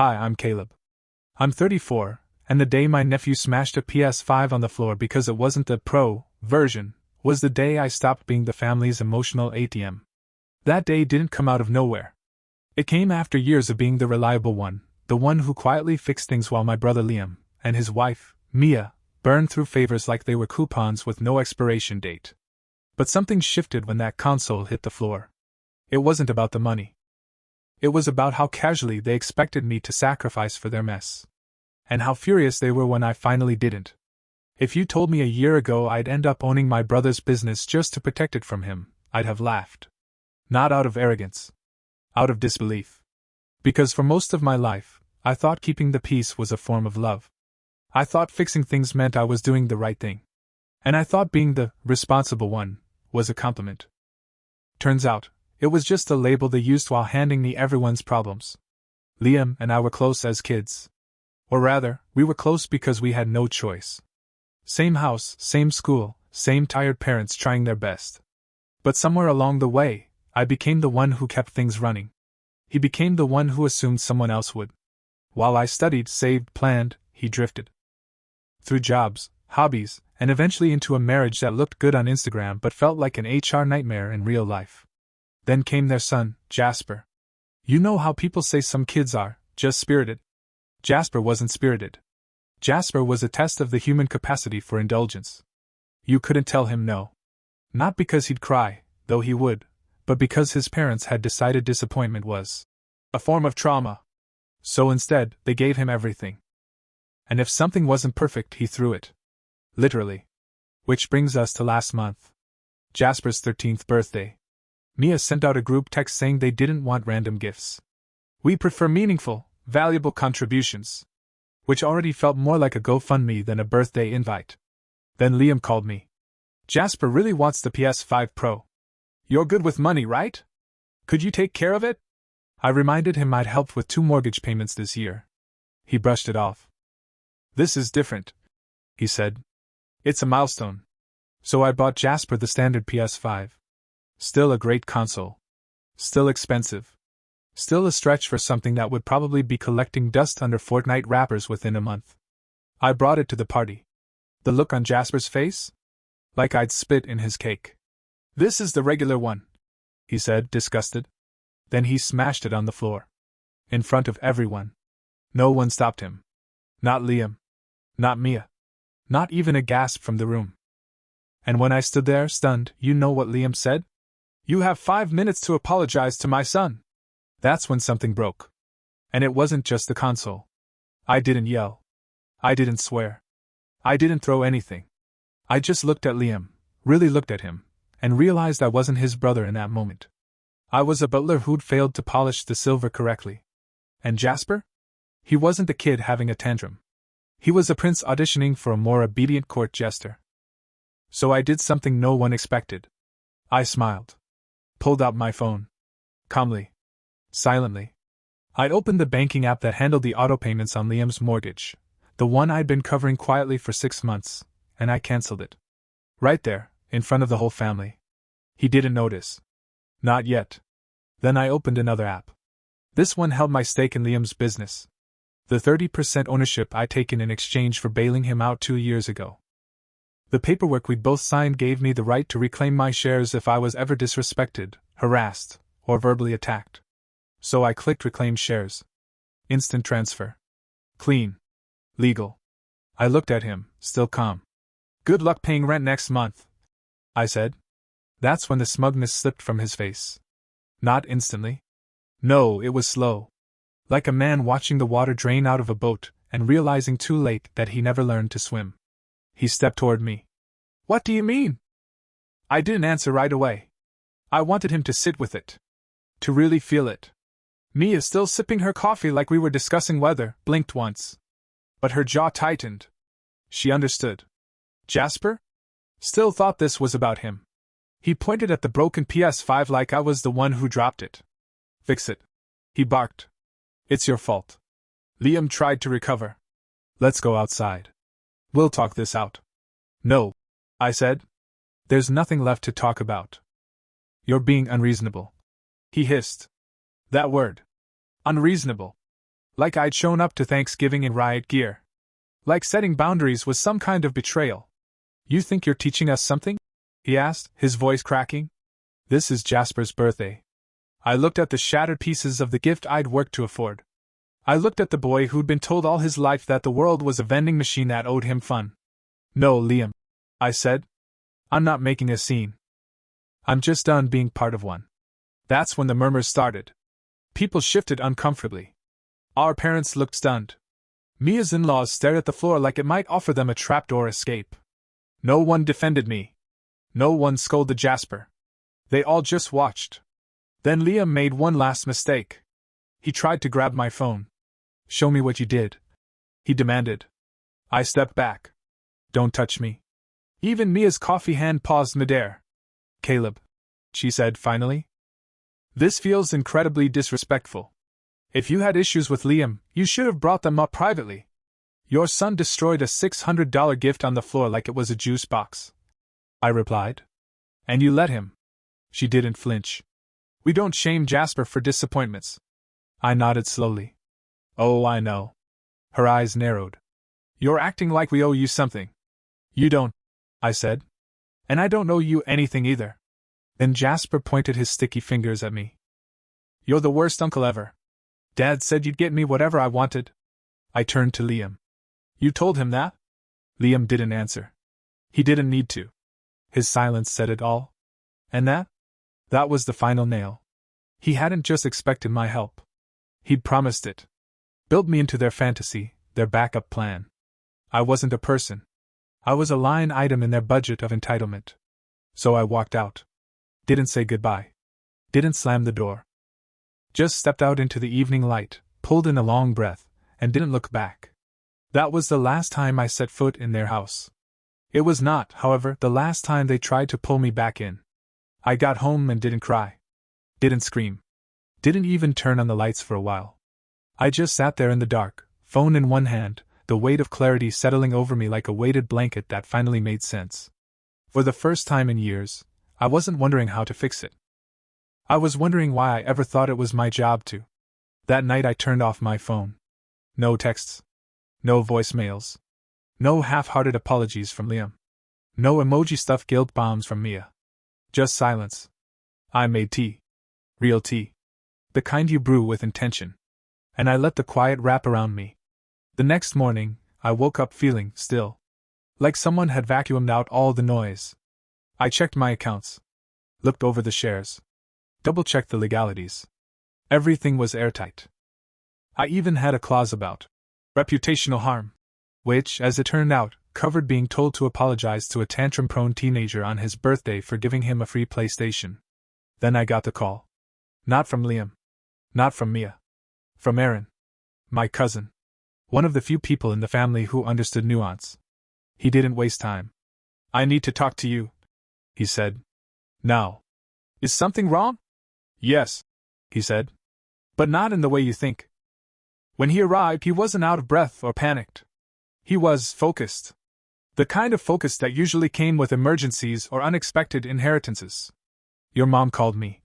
Hi, I'm Caleb. I'm 34, and the day my nephew smashed a PS5 on the floor because it wasn't the Pro version was the day I stopped being the family's emotional ATM. That day didn't come out of nowhere. It came after years of being the reliable one, the one who quietly fixed things while my brother Liam and his wife, Mia, burned through favors like they were coupons with no expiration date. But something shifted when that console hit the floor. It wasn't about the money. It was about how casually they expected me to sacrifice for their mess. And how furious they were when I finally didn't. If you told me a year ago I'd end up owning my brother's business just to protect it from him, I'd have laughed. Not out of arrogance. Out of disbelief. Because for most of my life, I thought keeping the peace was a form of love. I thought fixing things meant I was doing the right thing. And I thought being the responsible one was a compliment. Turns out, it was just a label they used while handing me everyone's problems. Liam and I were close as kids. Or rather, we were close because we had no choice. Same house, same school, same tired parents trying their best. But somewhere along the way, I became the one who kept things running. He became the one who assumed someone else would. While I studied, saved, planned, he drifted. Through jobs, hobbies, and eventually into a marriage that looked good on Instagram but felt like an HR nightmare in real life. Then came their son, Jasper. You know how people say some kids are just spirited? Jasper wasn't spirited. Jasper was a test of the human capacity for indulgence. You couldn't tell him no. Not because he'd cry, though he would, but because his parents had decided disappointment was a form of trauma. So instead, they gave him everything. And if something wasn't perfect, he threw it. Literally. Which brings us to last month. Jasper's 13th birthday. Mia sent out a group text saying they didn't want random gifts. We prefer meaningful, valuable contributions. Which already felt more like a GoFundMe than a birthday invite. Then Liam called me. Jasper really wants the PS5 Pro. You're good with money, right? Could you take care of it? I reminded him I'd helped with 2 mortgage payments this year. He brushed it off. This is different, he said. It's a milestone. So I bought Jasper the standard PS5. Still a great console. Still expensive. Still a stretch for something that would probably be collecting dust under Fortnite wrappers within a month. I brought it to the party. The look on Jasper's face? Like I'd spit in his cake. This is the regular one, he said, disgusted. Then he smashed it on the floor. In front of everyone. No one stopped him. Not Liam. Not Mia. Not even a gasp from the room. And when I stood there, stunned, you know what Liam said? You have 5 minutes to apologize to my son. That's when something broke. And it wasn't just the console. I didn't yell. I didn't swear. I didn't throw anything. I just looked at Liam, really looked at him, and realized I wasn't his brother in that moment. I was a butler who'd failed to polish the silver correctly. And Jasper? He wasn't the kid having a tantrum. He was a prince auditioning for a more obedient court jester. So I did something no one expected. I smiled. Pulled out my phone. Calmly. Silently. I'd opened the banking app that handled the auto payments on Liam's mortgage, the one I'd been covering quietly for 6 months, and I canceled it. Right there, in front of the whole family. He didn't notice. Not yet. Then I opened another app. This one held my stake in Liam's business. The 30% ownership I'd taken in exchange for bailing him out 2 years ago. The paperwork we'd both signed gave me the right to reclaim my shares if I was ever disrespected, harassed, or verbally attacked. So I clicked Reclaim Shares. Instant transfer. Clean. Legal. I looked at him, still calm. Good luck paying rent next month, I said. That's when the smugness slipped from his face. Not instantly. No, it was slow. Like a man watching the water drain out of a boat and realizing too late that he never learned to swim. He stepped toward me. What do you mean? I didn't answer right away. I wanted him to sit with it. To really feel it. Mia, still sipping her coffee like we were discussing weather, blinked once. But her jaw tightened. She understood. Jasper? Still thought this was about him. He pointed at the broken PS5 like I was the one who dropped it. Fix it. He barked. It's your fault. Liam tried to recover. Let's go outside. We'll talk this out. No, I said. There's nothing left to talk about. You're being unreasonable. He hissed. That word. Unreasonable. Like I'd shown up to Thanksgiving in riot gear. Like setting boundaries was some kind of betrayal. You think you're teaching us something? He asked, his voice cracking. This is Jasper's birthday. I looked at the shattered pieces of the gift I'd worked to afford. I looked at the boy who'd been told all his life that the world was a vending machine that owed him fun. No, Liam, I said. I'm not making a scene. I'm just done being part of one. That's when the murmurs started. People shifted uncomfortably. Our parents looked stunned. Mia's in-laws stared at the floor like it might offer them a trapdoor escape. No one defended me. No one scolded Jasper. They all just watched. Then Liam made one last mistake. He tried to grab my phone. Show me what you did, he demanded. I stepped back. Don't touch me. Even Mia's coffee hand paused midair. Caleb, she said finally. This feels incredibly disrespectful. If you had issues with Liam, you should have brought them up privately. Your son destroyed a $600 gift on the floor like it was a juice box, I replied. And you let him. She didn't flinch. We don't shame Jasper for disappointments. I nodded slowly. Oh, I know. Her eyes narrowed. You're acting like we owe you something. You don't, I said. And I don't owe you anything either. Then Jasper pointed his sticky fingers at me. You're the worst uncle ever. Dad said you'd get me whatever I wanted. I turned to Liam. You told him that? Liam didn't answer. He didn't need to. His silence said it all. And that was the final nail. He hadn't just expected my help. He'd promised it. Built me into their fantasy, their backup plan. I wasn't a person. I was a line item in their budget of entitlement. So I walked out. Didn't say goodbye. Didn't slam the door. Just stepped out into the evening light, pulled in a long breath, and didn't look back. That was the last time I set foot in their house. It was not, however, the last time they tried to pull me back in. I got home and didn't cry. Didn't scream. Didn't even turn on the lights for a while. I just sat there in the dark, phone in one hand, the weight of clarity settling over me like a weighted blanket that finally made sense. For the first time in years, I wasn't wondering how to fix it. I was wondering why I ever thought it was my job to. That night I turned off my phone. No texts. No voicemails. No half-hearted apologies from Liam. No emoji-stuffed guilt bombs from Mia. Just silence. I made tea. Real tea. The kind you brew with intention. And I let the quiet wrap around me. The next morning, I woke up feeling still. Like someone had vacuumed out all the noise. I checked my accounts. Looked over the shares. Double-checked the legalities. Everything was airtight. I even had a clause about reputational harm, which, as it turned out, covered being told to apologize to a tantrum-prone teenager on his birthday for giving him a free PlayStation. Then I got the call. Not from Liam. Not from Mia. From Aaron. My cousin. One of the few people in the family who understood nuance. He didn't waste time. I need to talk to you, he said. Now. Is something wrong? Yes, he said. But not in the way you think. When he arrived, he wasn't out of breath or panicked. He was focused. The kind of focus that usually came with emergencies or unexpected inheritances. Your mom called me,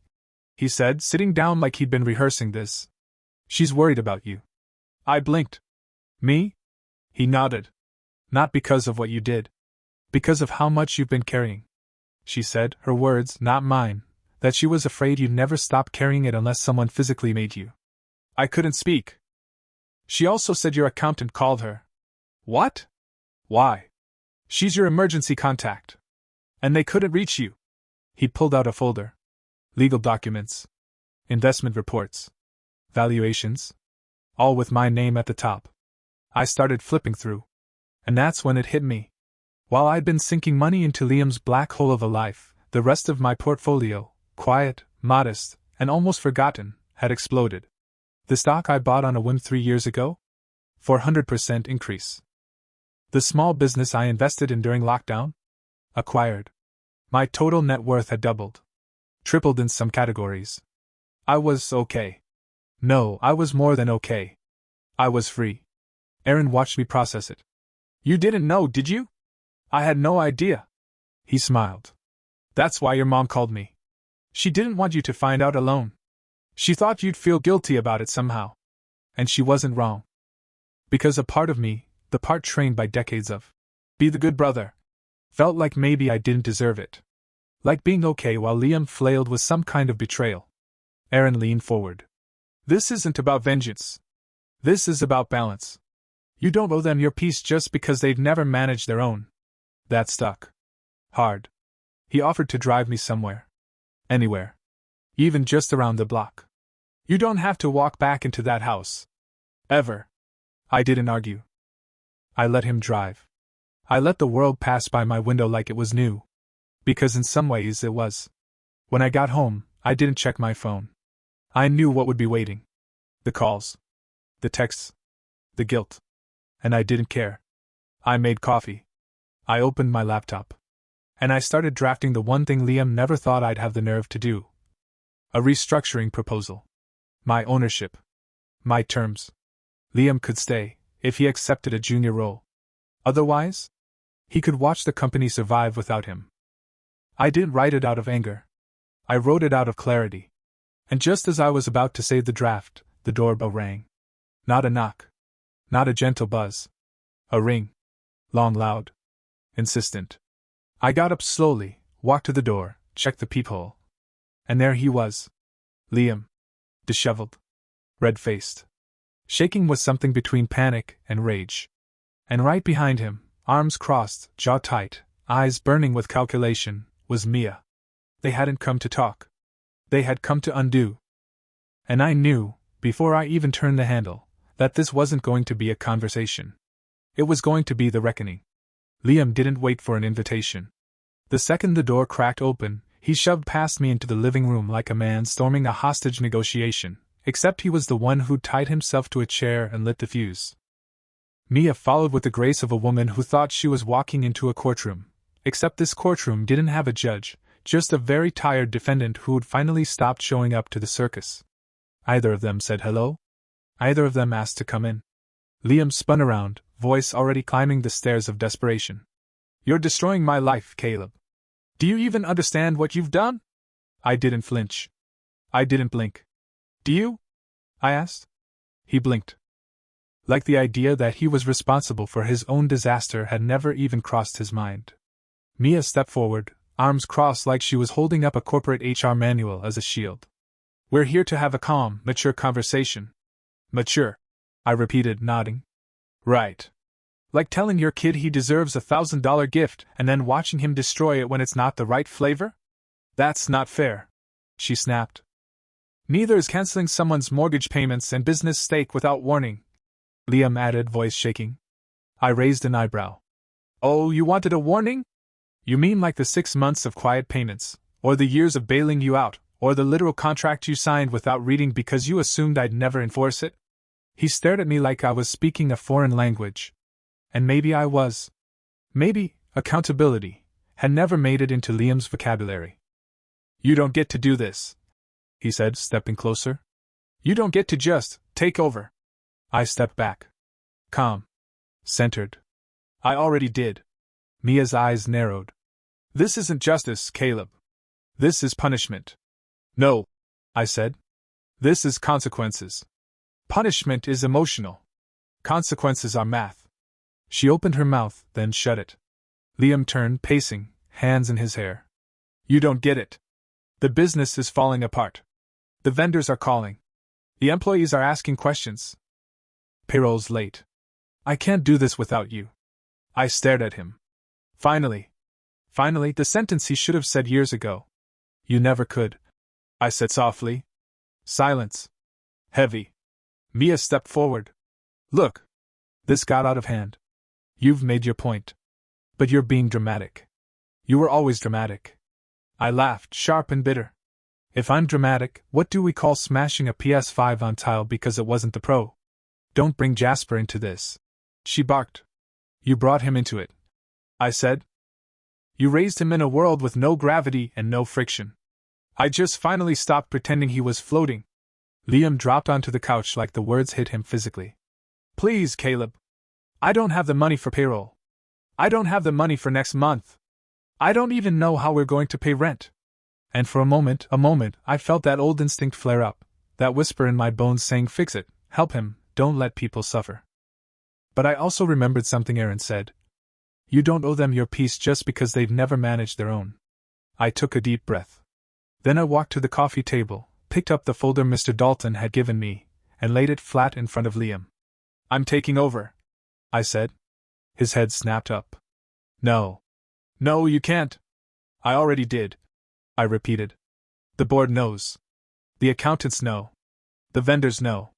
he said, sitting down like he'd been rehearsing this. She's worried about you. I blinked. Me? He nodded. Not because of what you did. Because of how much you've been carrying. She said, her words, not mine, that she was afraid you'd never stop carrying it unless someone physically made you. I couldn't speak. She also said your accountant called her. What? Why? She's your emergency contact. And they couldn't reach you. He pulled out a folder. Legal documents. Investment reports. Valuations. All with my name at the top. I started flipping through. And that's when it hit me. While I'd been sinking money into Liam's black hole of a life, the rest of my portfolio, quiet, modest, and almost forgotten, had exploded. The stock I bought on a whim 3 years ago? 400% increase. The small business I invested in during lockdown? Acquired. My total net worth had doubled. Tripled in some categories. I was okay. No, I was more than okay. I was free. Aaron watched me process it. You didn't know, did you? I had no idea. He smiled. That's why your mom called me. She didn't want you to find out alone. She thought you'd feel guilty about it somehow. And she wasn't wrong. Because a part of me, the part trained by decades of be the good brother, felt like maybe I didn't deserve it. Like being okay while Liam flailed with some kind of betrayal. Aaron leaned forward. This isn't about vengeance. This is about balance. You don't owe them your peace just because they've never managed their own. That stuck. Hard. He offered to drive me somewhere. Anywhere. Even just around the block. You don't have to walk back into that house. Ever. I didn't argue. I let him drive. I let the world pass by my window like it was new. Because in some ways it was. When I got home, I didn't check my phone. I knew what would be waiting. The calls. The texts. The guilt. And I didn't care. I made coffee. I opened my laptop. And I started drafting the one thing Liam never thought I'd have the nerve to do. A restructuring proposal. My ownership. My terms. Liam could stay, if he accepted a junior role. Otherwise, he could watch the company survive without him. I didn't write it out of anger. I wrote it out of clarity. And just as I was about to save the draft, the doorbell rang. Not a knock. Not a gentle buzz. A ring. Long, loud. Insistent. I got up slowly, walked to the door, checked the peephole. And there he was. Liam. Disheveled. Red-faced. Shaking with something between panic and rage. And right behind him, arms crossed, jaw tight, eyes burning with calculation, was Mia. They hadn't come to talk. They had come to undo. And I knew, before I even turned the handle, that this wasn't going to be a conversation. It was going to be the reckoning. Liam didn't wait for an invitation. The second the door cracked open, he shoved past me into the living room like a man storming a hostage negotiation, except he was the one who'd tied himself to a chair and lit the fuse. Mia followed with the grace of a woman who thought she was walking into a courtroom, except this courtroom didn't have a judge, just a very tired defendant who'd finally stopped showing up to the circus. Either of them said hello. Either of them asked to come in. Liam spun around, voice already climbing the stairs of desperation. You're destroying my life, Caleb. Do you even understand what you've done? I didn't flinch. I didn't blink. Do you? I asked. He blinked. Like the idea that he was responsible for his own disaster had never even crossed his mind. Mia stepped forward, arms crossed like she was holding up a corporate HR manual as a shield. We're here to have a calm, mature conversation. Mature, I repeated, nodding. Right. Like telling your kid he deserves $1,000 gift and then watching him destroy it when it's not the right flavor? That's not fair, she snapped. Neither is canceling someone's mortgage payments and business stake without warning, Liam added, voice shaking. I raised an eyebrow. Oh, you wanted a warning? You mean like the 6 months of quiet payments, or the years of bailing you out, or the literal contract you signed without reading because you assumed I'd never enforce it? He stared at me like I was speaking a foreign language. And maybe I was. Maybe accountability had never made it into Liam's vocabulary. You don't get to do this, he said, stepping closer. You don't get to just take over. I stepped back. Calm. Centered. I already did. Mia's eyes narrowed. This isn't justice, Caleb. This is punishment. No, I said. This is consequences. Punishment is emotional. Consequences are math. She opened her mouth, then shut it. Liam turned, pacing, hands in his hair. You don't get it. The business is falling apart. The vendors are calling. The employees are asking questions. Payroll's late. I can't do this without you. I stared at him. Finally, the sentence he should have said years ago. You never could, I said softly. Silence. Heavy. Mia stepped forward. Look. This got out of hand. You've made your point. But you're being dramatic. You were always dramatic. I laughed, sharp and bitter. If I'm dramatic, what do we call smashing a PS5 on tile because it wasn't the Pro? Don't bring Jasper into this. She barked. You brought him into it, I said. You raised him in a world with no gravity and no friction. I just finally stopped pretending he was floating. Liam dropped onto the couch like the words hit him physically. Please, Caleb. I don't have the money for payroll. I don't have the money for next month. I don't even know how we're going to pay rent. And for a moment, I felt that old instinct flare up, that whisper in my bones saying fix it, help him, don't let people suffer. But I also remembered something Aaron said. You don't owe them your peace just because they've never managed their own. I took a deep breath. Then I walked to the coffee table, picked up the folder Mr. Dalton had given me, and laid it flat in front of Liam. I'm taking over, I said. His head snapped up. No. No, you can't. I already did, I repeated. The board knows. The accountants know. The vendors know.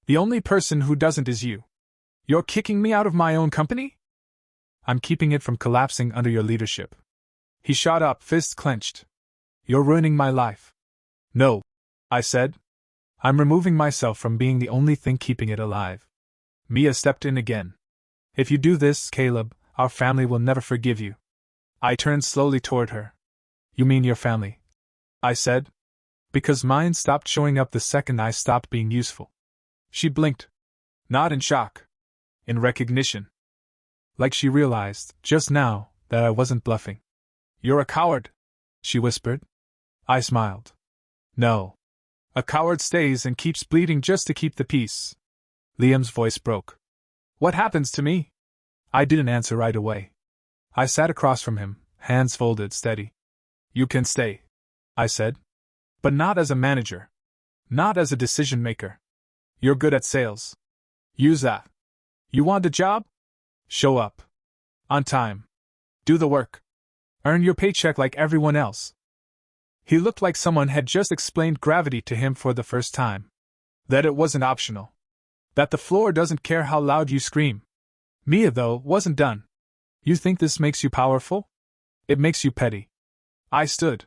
The only person who doesn't is you. You're kicking me out of my own company? I'm keeping it from collapsing under your leadership. He shot up, fists clenched. You're ruining my life. No, I said. I'm removing myself from being the only thing keeping it alive. Mia stepped in again. If you do this, Caleb, our family will never forgive you. I turned slowly toward her. You mean your family? I said. Because mine stopped showing up the second I stopped being useful. She blinked. Not in shock. In recognition. Like she realized, just now, that I wasn't bluffing. You're a coward, she whispered. I smiled. No. A coward stays and keeps bleeding just to keep the peace. Liam's voice broke. What happens to me? I didn't answer right away. I sat across from him, hands folded steady. You can stay, I said. But not as a manager. Not as a decision maker. You're good at sales. Use that. You want a job? Show up. On time. Do the work. Earn your paycheck like everyone else. He looked like someone had just explained gravity to him for the first time. That it wasn't optional. That the floor doesn't care how loud you scream. Mia, though, wasn't done. You think this makes you powerful? It makes you petty. I stood.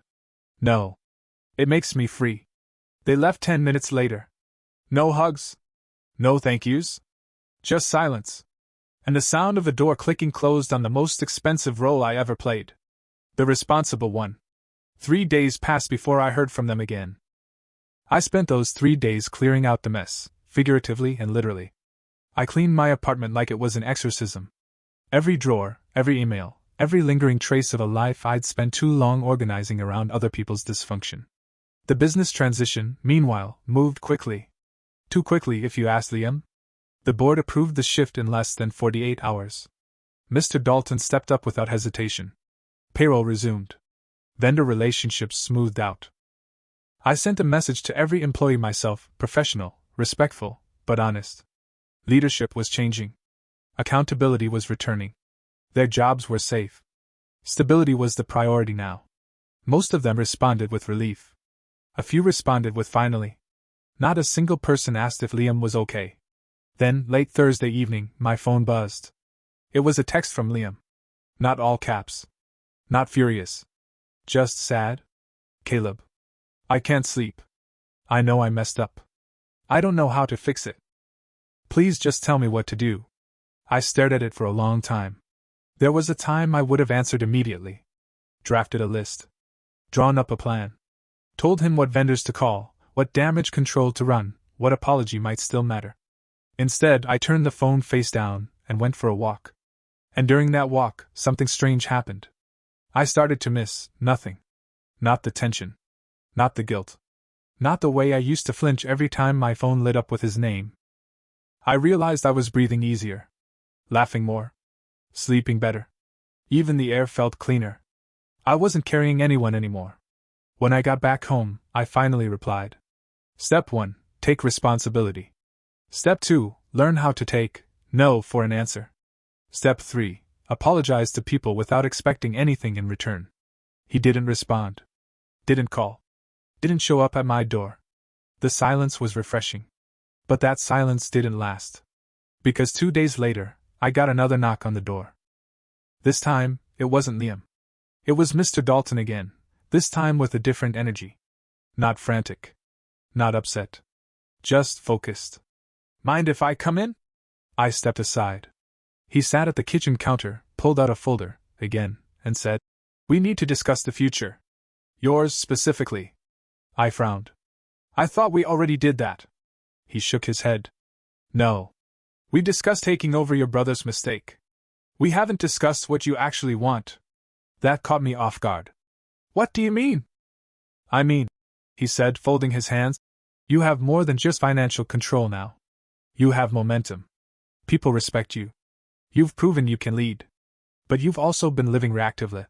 No. It makes me free. They left 10 minutes later. No hugs. No thank yous. Just silence. And the sound of a door clicking closed on the most expensive role I ever played. The responsible one. 3 days passed before I heard from them again. I spent those 3 days clearing out the mess, figuratively and literally. I cleaned my apartment like it was an exorcism. Every drawer, every email, every lingering trace of a life I'd spent too long organizing around other people's dysfunction. The business transition, meanwhile, moved quickly. Too quickly, if you ask Liam. The board approved the shift in less than 48 hours. Mr. Dalton stepped up without hesitation. Payroll resumed. Vendor relationships smoothed out. I sent a message to every employee myself, professional, respectful, but honest. Leadership was changing. Accountability was returning. Their jobs were safe. Stability was the priority now. Most of them responded with relief. A few responded with finally. Not a single person asked if Liam was okay. Then, late Thursday evening, my phone buzzed. It was a text from Liam. Not all caps. Not furious. Just sad. Caleb. I can't sleep. I know I messed up. I don't know how to fix it. Please just tell me what to do. I stared at it for a long time. There was a time I would have answered immediately. Drafted a list. Drawn up a plan. Told him what vendors to call, what damage control to run, what apology might still matter. Instead, I turned the phone face down and went for a walk. And during that walk, something strange happened. I started to miss nothing. Not the tension. Not the guilt. Not the way I used to flinch every time my phone lit up with his name. I realized I was breathing easier. Laughing more. Sleeping better. Even the air felt cleaner. I wasn't carrying anyone anymore. When I got back home, I finally replied. Step 1. Take responsibility. Step 2. Learn how to take no for an answer. Step 3. Apologize to people without expecting anything in return. He didn't respond. Didn't call. Didn't show up at my door. The silence was refreshing. But that silence didn't last. Because 2 days later, I got another knock on the door. This time, it wasn't Liam. It was Mr. Dalton again, this time with a different energy. Not frantic. Not upset. Just focused. Mind if I come in? I stepped aside. He sat at the kitchen counter, pulled out a folder, again, and said, We need to discuss the future. Yours specifically. I frowned. I thought we already did that. He shook his head. No. We discussed taking over your brother's mistake. We haven't discussed what you actually want. That caught me off guard. What do you mean? I mean, he said, folding his hands, you have more than just financial control now. You have momentum. People respect you. You've proven you can lead. But you've also been living reactively,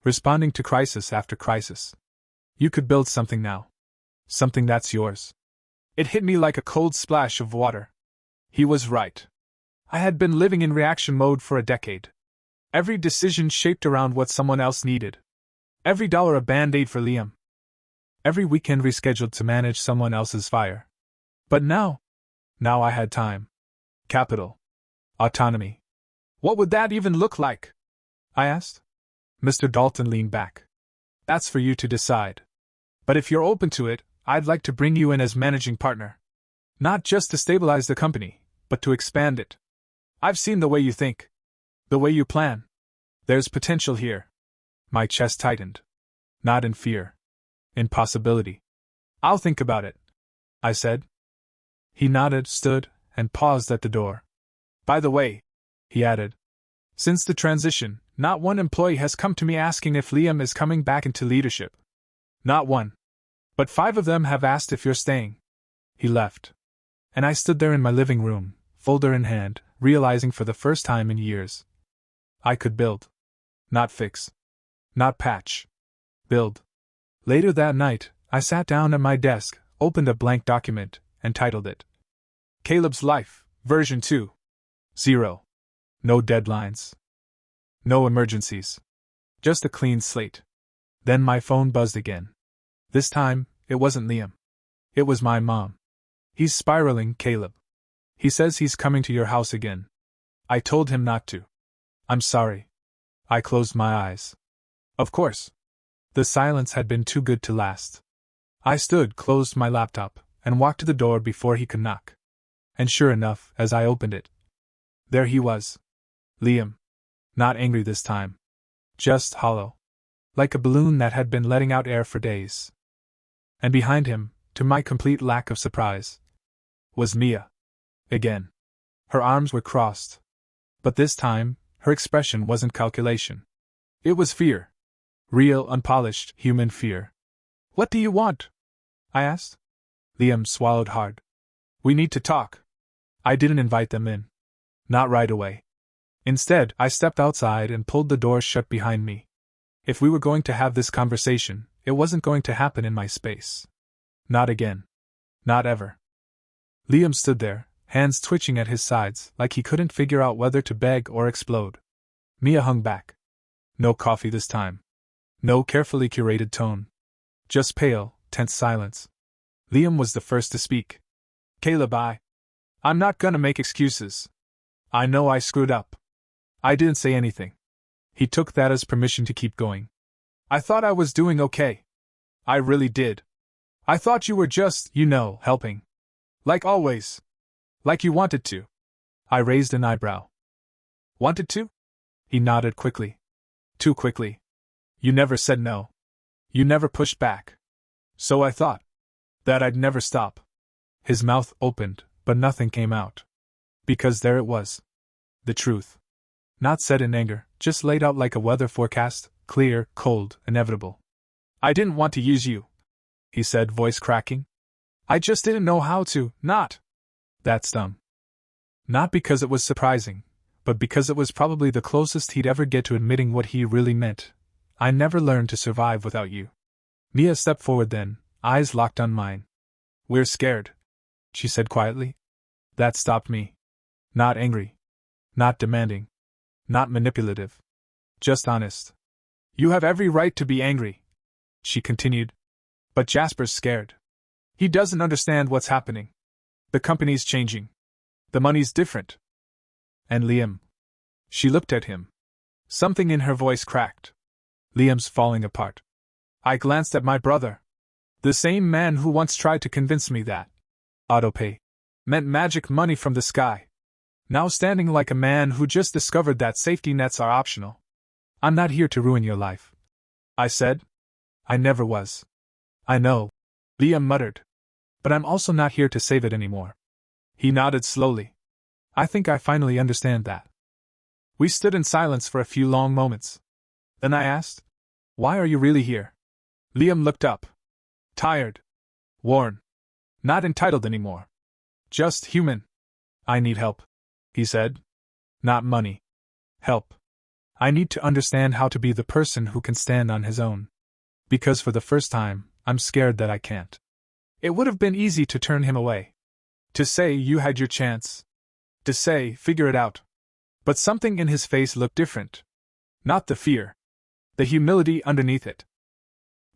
responding to crisis after crisis. You could build something now. Something that's yours. It hit me like a cold splash of water. He was right. I had been living in reaction mode for a decade. Every decision shaped around what someone else needed. Every dollar a band-aid for Liam. Every weekend rescheduled to manage someone else's fire. But now I had time. Capital. Autonomy. What would that even look like? I asked. Mr. Dalton leaned back. That's for you to decide. But if you're open to it, I'd like to bring you in as managing partner. Not just to stabilize the company, but to expand it. I've seen the way you think. The way you plan. There's potential here. My chest tightened. Not in fear. In possibility. I'll think about it, I said. He nodded, stood, and paused at the door. By the way, he added, since the transition, not one employee has come to me asking if Liam is coming back into leadership. Not one. But 5 of them have asked if you're staying. He left. And I stood there in my living room, folder in hand, realizing for the first time in years. I could build. Not fix. Not patch. Build. Later that night, I sat down at my desk, opened a blank document, and titled it Caleb's Life, version 2.0. No deadlines. No emergencies. Just a clean slate. Then my phone buzzed again. This time, it wasn't Liam. It was my mom. He's spiraling, Caleb. He says he's coming to your house again. I told him not to. I'm sorry. I closed my eyes. Of course. The silence had been too good to last. I stood, closed my laptop, and walked to the door before he could knock. And sure enough, as I opened it, there he was. Liam. Not angry this time. Just hollow. Like a balloon that had been letting out air for days. And behind him, to my complete lack of surprise, was Mia. Again. Her arms were crossed. But this time, her expression wasn't calculation. It was fear. Real, unpolished, human fear. What do you want? I asked. Liam swallowed hard. We need to talk. I didn't invite them in. Not right away. Instead, I stepped outside and pulled the door shut behind me. If we were going to have this conversation, it wasn't going to happen in my space. Not again. Not ever. Liam stood there, hands twitching at his sides, like he couldn't figure out whether to beg or explode. Mia hung back. No coffee this time. No carefully curated tone. Just pale, tense silence. Liam was the first to speak. Caleb, I'm not gonna make excuses. I know I screwed up. I didn't say anything. He took that as permission to keep going. I thought I was doing okay. I really did. I thought you were just, helping. Like always. Like you wanted to. I raised an eyebrow. Wanted to? He nodded quickly. Too quickly. You never said no. You never pushed back. So I thought that I'd never stop. His mouth opened, but nothing came out. Because there it was. The truth. Not said in anger, just laid out like a weather forecast, clear, cold, inevitable. I didn't want to use you, he said, voice cracking. I just didn't know how to, not. That stung. Not because it was surprising, but because it was probably the closest he'd ever get to admitting what he really meant. I never learned to survive without you. Mia stepped forward then, eyes locked on mine. We're scared, she said quietly. That stopped me. Not angry. Not demanding. Not manipulative. Just honest. You have every right to be angry, she continued. But Jasper's scared. He doesn't understand what's happening. The company's changing. The money's different. And Liam. She looked at him. Something in her voice cracked. Liam's falling apart. I glanced at my brother. The same man who once tried to convince me that autopay meant magic money from the sky. Now standing like a man who just discovered that safety nets are optional. I'm not here to ruin your life, I said. I never was. I know, Liam muttered. But I'm also not here to save it anymore. He nodded slowly. I think I finally understand that. We stood in silence for a few long moments. Then I asked, why are you really here? Liam looked up. Tired. Worn. Not entitled anymore. Just human. I need help, he said. Not money. Help. I need to understand how to be the person who can stand on his own. Because for the first time, I'm scared that I can't. It would have been easy to turn him away. To say you had your chance. To say, figure it out. But something in his face looked different. Not the fear. The humility underneath it.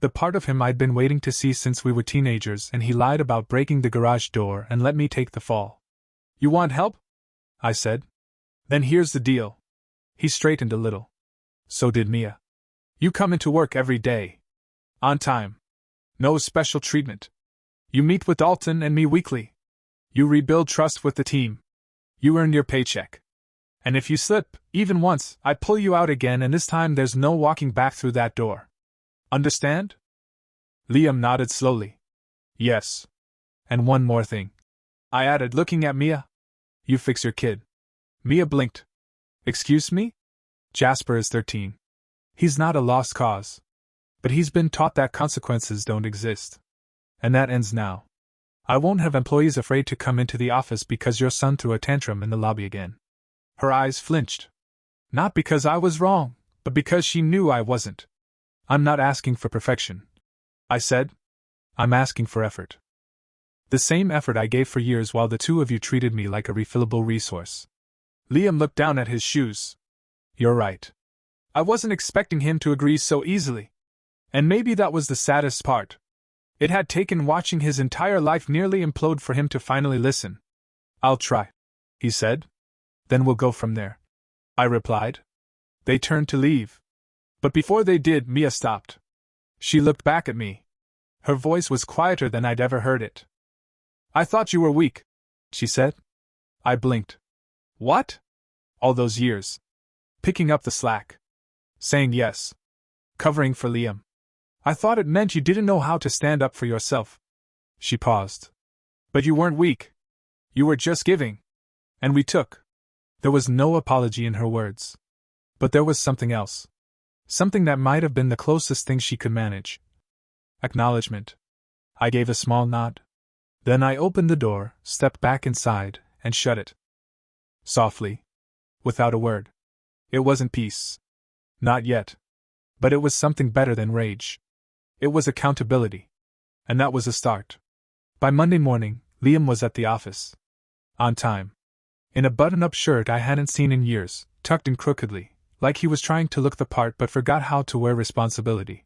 The part of him I'd been waiting to see since we were teenagers, and he lied about breaking the garage door and let me take the fall. You want help? I said. Then here's the deal. He straightened a little. So did Mia. You come into work every day. On time. No special treatment. You meet with Dalton and me weekly. You rebuild trust with the team. You earn your paycheck. And if you slip, even once, I pull you out again, and this time there's no walking back through that door. Understand? Liam nodded slowly. Yes. And one more thing. I added, looking at Mia. You fix your kid. Mia blinked. Excuse me? Jasper is 13. He's not a lost cause. But he's been taught that consequences don't exist. And that ends now. I won't have employees afraid to come into the office because your son threw a tantrum in the lobby again. Her eyes flinched. Not because I was wrong, but because she knew I wasn't. I'm not asking for perfection, I said. I'm asking for effort. The same effort I gave for years while the two of you treated me like a refillable resource. Liam looked down at his shoes. You're right. I wasn't expecting him to agree so easily. And maybe that was the saddest part. It had taken watching his entire life nearly implode for him to finally listen. I'll try, he said. Then we'll go from there, I replied. They turned to leave. But before they did, Mia stopped. She looked back at me. Her voice was quieter than I'd ever heard it. I thought you were weak, she said. I blinked. What? All those years. Picking up the slack. Saying yes. Covering for Liam. I thought it meant you didn't know how to stand up for yourself. She paused. But you weren't weak. You were just giving. And we took. There was no apology in her words. But there was something else. Something that might have been the closest thing she could manage. Acknowledgement. I gave a small nod. Then I opened the door, stepped back inside, and shut it. Softly. Without a word. It wasn't peace. Not yet. But it was something better than rage. It was accountability. And that was a start. By Monday morning, Liam was at the office. On time. In a button-up shirt I hadn't seen in years, tucked in crookedly, like he was trying to look the part but forgot how to wear responsibility.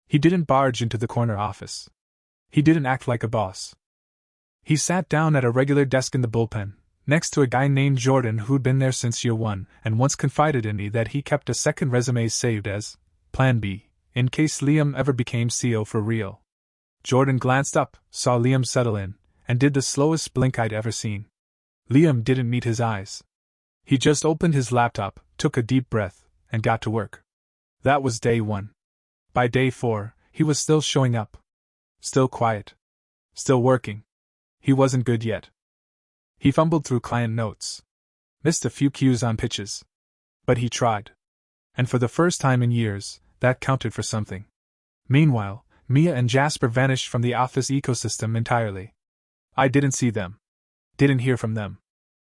He didn't barge into the corner office. He didn't act like a boss. He sat down at a regular desk in the bullpen, next to a guy named Jordan who'd been there since year one and once confided in me that he kept a second resume saved as Plan B, in case Liam ever became CEO for real. Jordan glanced up, saw Liam settle in, and did the slowest blink I'd ever seen. Liam didn't meet his eyes. He just opened his laptop, took a deep breath, and got to work. That was day 1. By day 4, he was still showing up. Still quiet. Still working. He wasn't good yet. He fumbled through client notes. Missed a few cues on pitches. But he tried. And for the first time in years, that counted for something. Meanwhile, Mia and Jasper vanished from the office ecosystem entirely. I didn't see them. Didn't hear from them.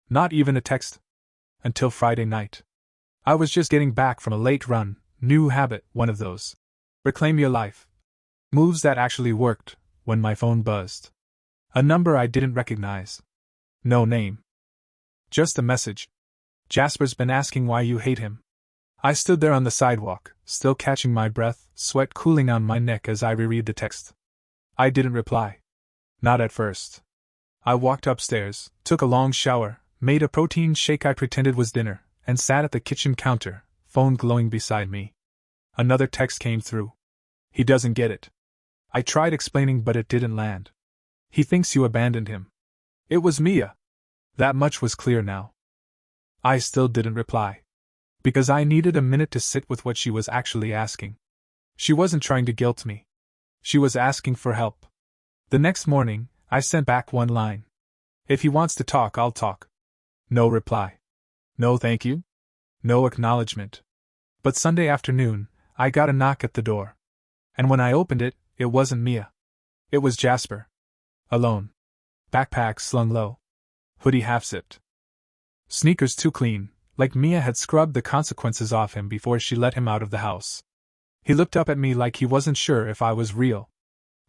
Not even a text. Until Friday night. I was just getting back from a late run, new habit, one of those. Reclaim your life. Moves that actually worked, when my phone buzzed. A number I didn't recognize. No name. Just a message. Jasper's been asking why you hate him. I stood there on the sidewalk, still catching my breath, sweat cooling on my neck as I reread the text. I didn't reply. Not at first. I walked upstairs, took a long shower, made a protein shake I pretended was dinner, and sat at the kitchen counter, phone glowing beside me. Another text came through. He doesn't get it. I tried explaining, but it didn't land. He thinks you abandoned him. It was Mia. That much was clear now. I still didn't reply. Because I needed a minute to sit with what she was actually asking. She wasn't trying to guilt me. She was asking for help. The next morning, I sent back one line. If he wants to talk, I'll talk. No reply. No thank you. No acknowledgement. But Sunday afternoon, I got a knock at the door. And when I opened it, it wasn't Mia. It was Jasper. Alone. Backpack slung low. Hoodie half-zipped. Sneakers too clean, like Mia had scrubbed the consequences off him before she let him out of the house. He looked up at me like he wasn't sure if I was real.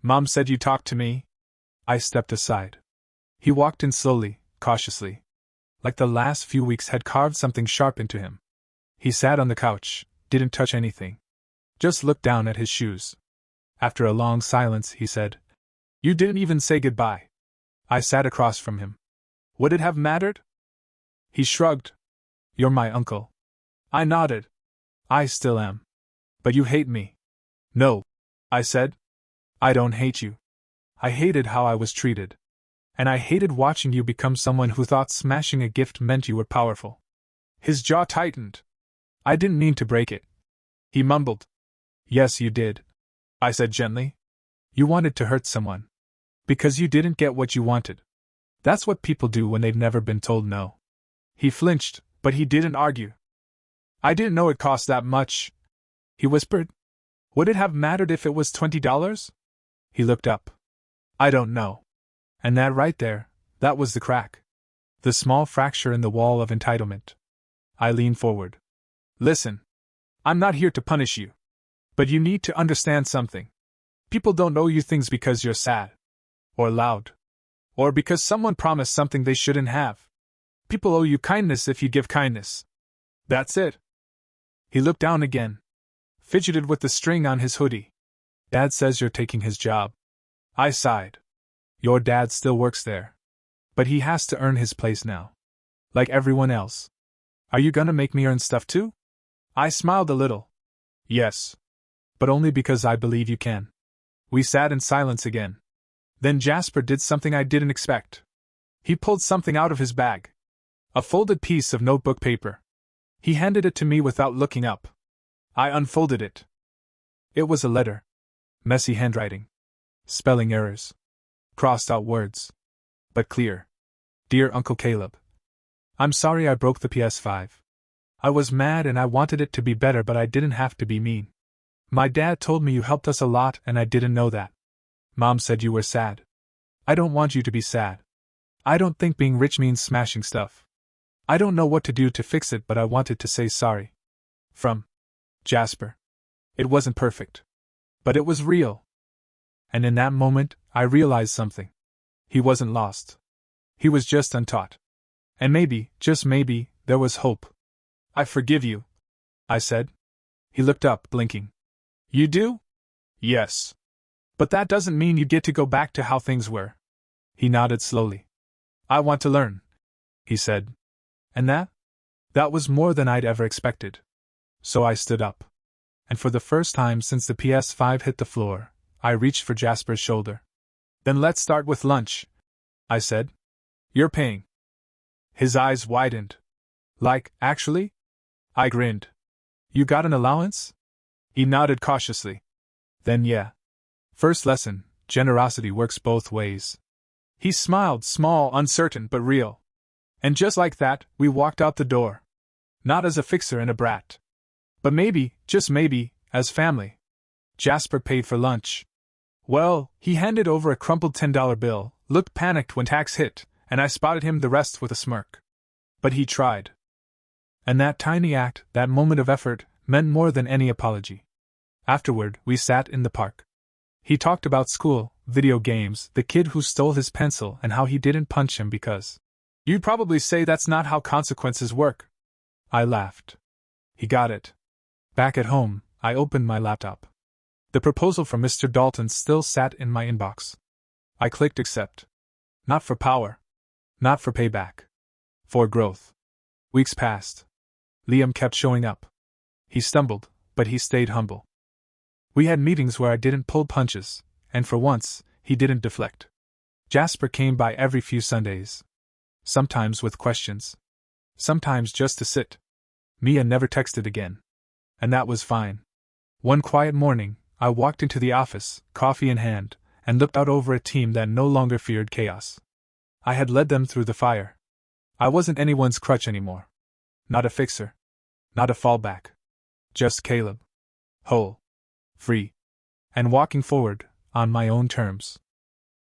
Mom said you talked to me? I stepped aside. He walked in slowly, cautiously. Like the last few weeks had carved something sharp into him. He sat on the couch, didn't touch anything. Just looked down at his shoes. After a long silence, he said, "You didn't even say goodbye." I sat across from him. Would it have mattered? He shrugged. "You're my uncle." I nodded. "I still am. But you hate me." "No," I said. "I don't hate you. I hated how I was treated. And I hated watching you become someone who thought smashing a gift meant you were powerful." His jaw tightened. "I didn't mean to break it." He mumbled. "Yes, you did," I said gently. "You wanted to hurt someone. Because you didn't get what you wanted. That's what people do when they've never been told no." He flinched, but he didn't argue. "I didn't know it cost that much," he whispered. "Would it have mattered if it was $20? He looked up. "I don't know." And that right there, that was the crack. The small fracture in the wall of entitlement. I leaned forward. "Listen. I'm not here to punish you. But you need to understand something. People don't owe you things because you're sad. Or loud. Or because someone promised something they shouldn't have. People owe you kindness if you give kindness. That's it." He looked down again. Fidgeted with the string on his hoodie. "Dad says you're taking his job." I sighed. "Your dad still works there. But he has to earn his place now. Like everyone else. Are you gonna make me earn stuff too?" I smiled a little. "Yes. But only because I believe you can." We sat in silence again. Then Jasper did something I didn't expect. He pulled something out of his bag. A folded piece of notebook paper. He handed it to me without looking up. I unfolded it. It was a letter. Messy handwriting. Spelling errors. Crossed out words. But clear. "Dear Uncle Caleb. I'm sorry I broke the PS5. I was mad and I wanted it to be better, but I didn't have to be mean. My dad told me you helped us a lot and I didn't know that. Mom said you were sad. I don't want you to be sad. I don't think being rich means smashing stuff. I don't know what to do to fix it, but I wanted to say sorry. From Jasper." It wasn't perfect. But it was real. And in that moment, I realized something. He wasn't lost. He was just untaught. And maybe, just maybe, there was hope. "I forgive you," I said. He looked up, blinking. "You do?" "Yes. But that doesn't mean you get to go back to how things were." He nodded slowly. "I want to learn," he said. And that was more than I'd ever expected. So I stood up. And for the first time since the PS5 hit the floor, I reached for Jasper's shoulder. "Then let's start with lunch," I said. "You're paying." His eyes widened. "Like, actually?" I grinned. "You got an allowance?" He nodded cautiously. "Then yeah. First lesson, generosity works both ways." He smiled, small, uncertain, but real. And just like that, we walked out the door. Not as a fixer and a brat. But maybe, just maybe, as family. Jasper paid for lunch. Well, he handed over a crumpled $10 bill, looked panicked when tax hit, and I spotted him the rest with a smirk. But he tried. And that tiny act, that moment of effort, meant more than any apology. Afterward, we sat in the park. He talked about school, video games, the kid who stole his pencil, and how he didn't punch him because. "You'd probably say that's not how consequences work." I laughed. He got it. Back at home, I opened my laptop. The proposal from Mr. Dalton still sat in my inbox. I clicked accept. Not for power. Not for payback. For growth. Weeks passed. Liam kept showing up. He stumbled, but he stayed humble. We had meetings where I didn't pull punches, and for once, he didn't deflect. Jasper came by every few Sundays. Sometimes with questions. Sometimes just to sit. Mia never texted again. And that was fine. One quiet morning, I walked into the office, coffee in hand, and looked out over a team that no longer feared chaos. I had led them through the fire. I wasn't anyone's crutch anymore. Not a fixer. Not a fallback. Just Caleb. Whole. Free. And walking forward, on my own terms.